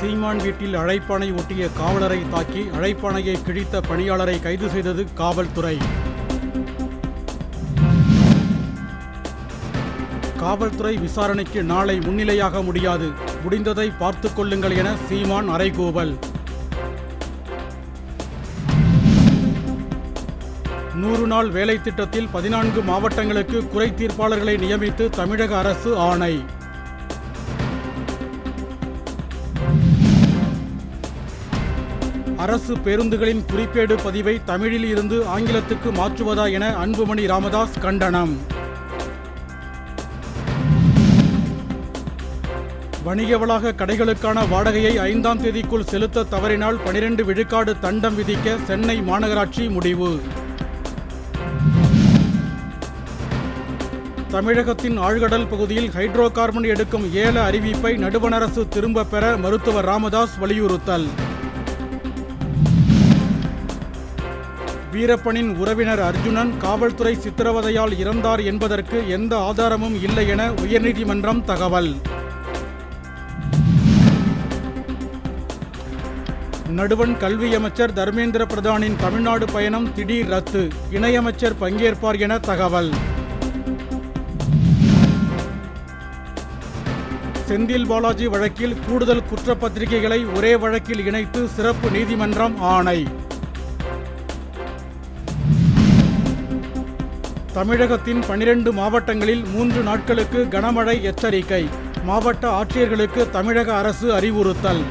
சீமான் வீட்டில் அழைப்பானை ஒட்டிய காவலரை தாக்கி அழைப்பானையை கிழித்த பணியாளரை கைது செய்தது காவல்துறை. காவல்துறை விசாரணைக்கு நாளை முன்னிலையாக முடியாது, முடிந்ததை பார்த்துக் கொள்ளுங்கள் என சீமான் அறைகூவல். 100 நாள் வேலை திட்டத்தில் 14 மாவட்டங்களுக்கு குறை தீர்ப்பாளர்களை நியமித்து தமிழக அரசு ஆணை. அரசு பேருந்துகளின் குறிப்பேடு பதிவை தமிழில் இருந்து ஆங்கிலத்துக்கு மாற்றுவதா என அன்புமணி ராமதாஸ் கண்டனம். வணிக வளாக கடைகளுக்கான வாடகையை 5ஆம் தேதிக்குள் செலுத்த தவறினால் 12 விழுக்காடு தண்டம் விதிக்க சென்னை மாநகராட்சி முடிவு. தமிழகத்தின் ஆழ்கடல் பகுதியில் ஹைட்ரோ கார்பன் எடுக்கும் ஏல அறிவிப்பை நடுவண் அரசு திரும்பப் பெற மருத்துவர் ராமதாஸ் வலியுறுத்தல். வீரப்பனின் உறவினர் அர்ஜுனன் காவல்துறை சித்திரவதையால் இறந்தார் என்பதற்கு எந்த ஆதாரமும் இல்லை என உயர்நீதிமன்றம் தகவல். நடுவண் கல்வி அமைச்சர் தர்மேந்திர பிரதானின் தமிழ்நாடு பயணம் திடீர் ரத்து, இணையமைச்சர் பங்கேற்பார் என தகவல். செந்தில் பாலாஜி வழக்கில் கூடுதல் குற்றப்பத்திரிகைகளை ஒரே வழக்கில் இணைத்து சிறப்பு நீதிமன்றம் ஆணை. தமிழகத்தின் 12 மாவட்டங்களில் 3 நாட்களுக்கு கனமழை எச்சரிக்கை, மாவட்ட ஆட்சியர்களுக்கு தமிழக அரசு அறிவுறுத்தல்.